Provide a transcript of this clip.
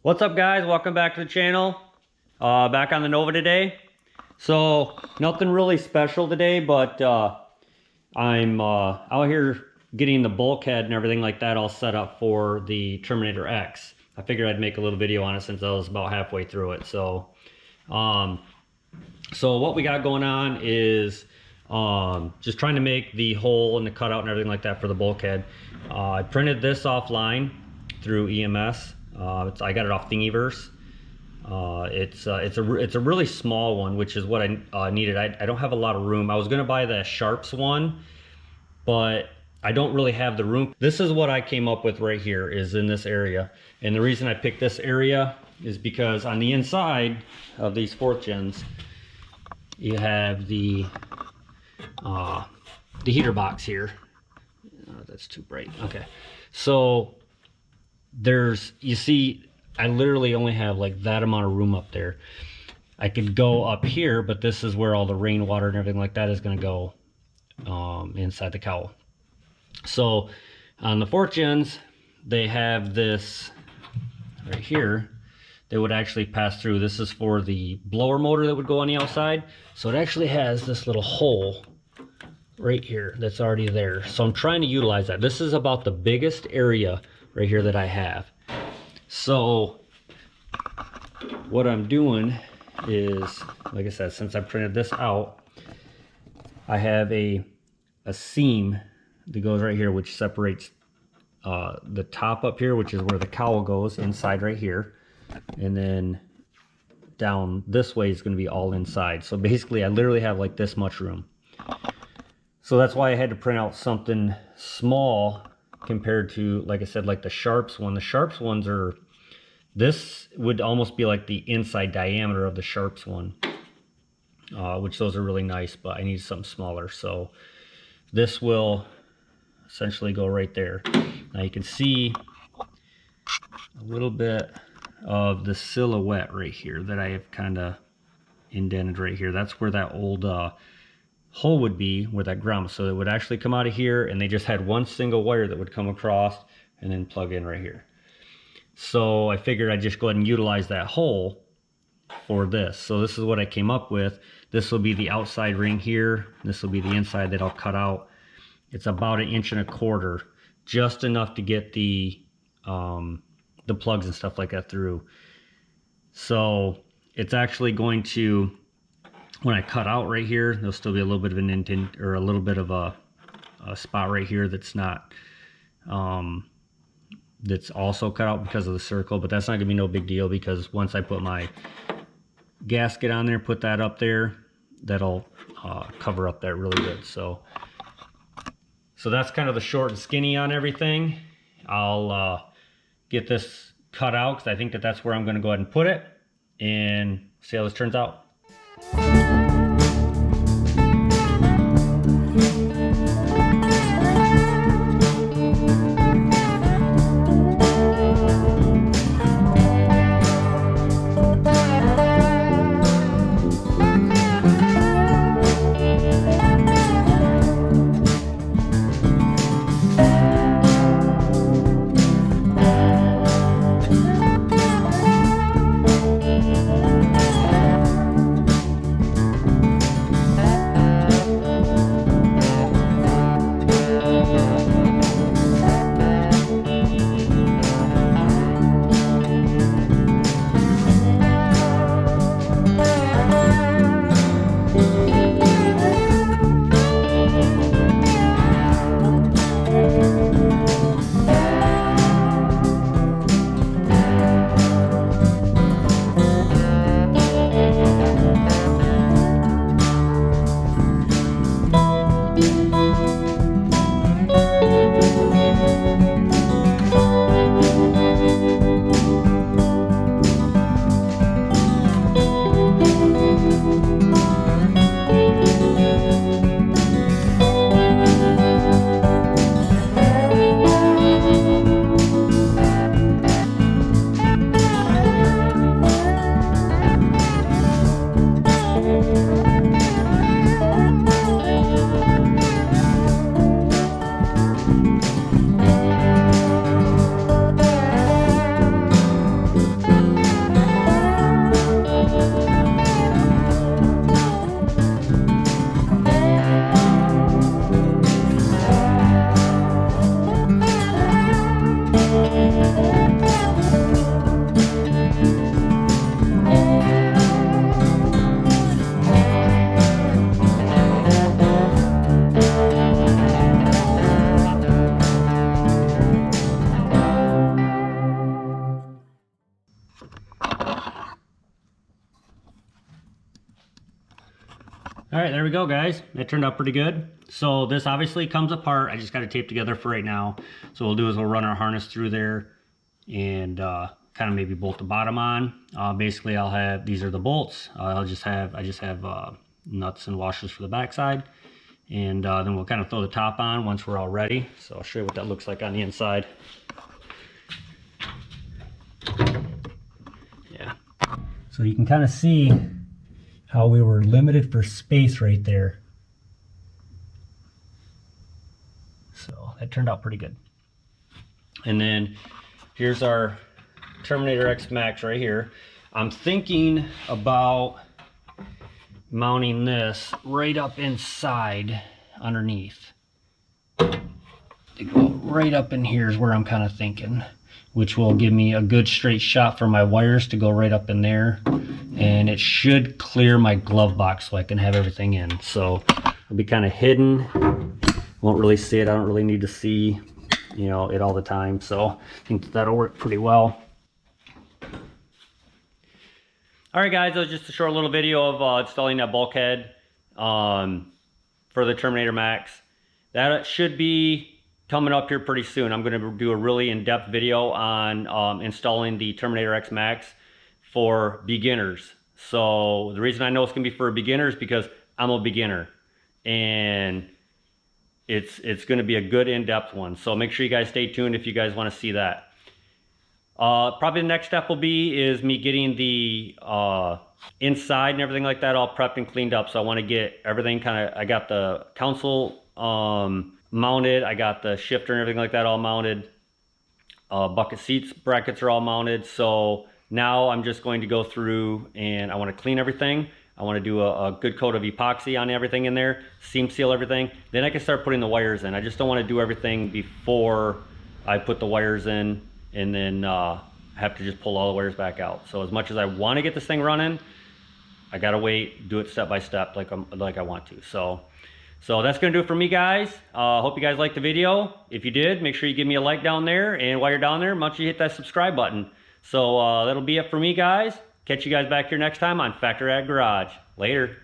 What's up, guys? Welcome back to the channel. Back on the Nova today. So nothing really special today, but I'm out here getting the bulkhead and everything like that all set up for the Terminator X. I figured I'd make a little video on it since I was about halfway through it. So what we got going on is just trying to make the hole and the cutout and everything like that for the bulkhead. I printed this offline through EMS. I got it off Thingiverse. It's a really small one, which is what I needed. I don't have a lot of room. I was gonna buy the Sharps one, but I don't really have the room. This is what I came up with right here, is in this area. And the reason I picked this area is because on the inside of these 4th gens, you have the heater box here. That's too bright. Okay, so you see, I literally only have like that amount of room up there. I could go up here, but this is where all the rainwater and everything like that is going to go inside the cowl. So on the 4th gens, they have this right here that would actually pass through. This is for the blower motor that would go on the outside. So it actually has this little hole right here that's already there. So I'm trying to utilize that. This is about the biggest area right here that I have. So what I'm doing is, like I said, since I printed this out, I have a seam that goes right here, which separates the top up here, which is where the cowl goes, inside right here, and then down this way is going to be all inside. So basically I literally have like this much room. So that's why I had to print out something small compared to, like I said, like the Sharps one. The Sharps ones are, this would almost be like the inside diameter of the Sharps one, which those are really nice, but I need something smaller. So this will essentially go right there. Now you can see a little bit of the silhouette right here that I have kind of indented right here. That's where that old hole would be, where that Grommet. So it would actually come out of here, and they just had one single wire that would come across and then plug in right here. So I figured I'd just go ahead and utilize that hole for this. So this is what I came up with. This will be the outside ring here. This will be the inside that I'll cut out. It's about 1.25 inches, just enough to get the plugs and stuff like that through. So it's actually going to, when I cut out right here, there'll still be a little bit of an indent, or a little bit of a spot right here that's not, that's also cut out because of the circle, but that's not gonna be no big deal, because once I put my gasket on there, put that up there, that'll cover up that really good. So that's kind of the short and skinny on everything. I'll get this cut out, because I think that that's where I'm gonna go ahead and put it, and see how this turns out. All right, there we go, guys. That turned out pretty good. So this obviously comes apart. I just got it taped together for right now. So what we'll do is we'll run our harness through there and kind of maybe bolt the bottom on. Basically, I'll have, these are the bolts. I just have nuts and washers for the backside. And then we'll kind of throw the top on once we're all ready. So I'll show you what that looks like on the inside. Yeah. So you can kind of see how we were limited for space right there. So that turned out pretty good. And then here's our Terminator X Max right here. I'm thinking about mounting this right up inside underneath. To go right up in here is where I'm kind of thinking, which will give me a good straight shot for my wires to go right up in there, and it should clear my glove box so I can have everything in. So it'll be kind of hidden, won't really see it. I don't really need to see, you know, it all the time, so I think that'll work pretty well. All right, guys, that was just a short little video of installing that bulkhead for the Terminator Max. That should be coming up here pretty soon. I'm going to do a really in-depth video on installing the Terminator X Max for beginners. So the reason I know it's going to be for beginners is because I'm a beginner, and it's going to be a good in-depth one. So make sure you guys stay tuned if you guys want to see that. Probably the next step will be is me getting the inside and everything like that all prepped and cleaned up. So I want to get everything kind of, I got the console mounted, I got the shifter and everything like that all mounted. Bucket seats brackets are all mounted. So now I'm just going to go through and I want to clean everything. I want to do a good coat of epoxy on everything in there, seam seal everything. Then I can start putting the wires in. I just don't want to do everything before I put the wires in and then have to just pull all the wires back out. So as much as I want to get this thing running, I gotta wait, do it step by step like I want to. So that's gonna do it for me, guys. Hope you guys liked the video. If you did, make sure you give me a like down there, and while you're down there, make sure you hit that subscribe button. So that'll be it for me, guys. Catch you guys back here next time on Factory Ag Garage. Later.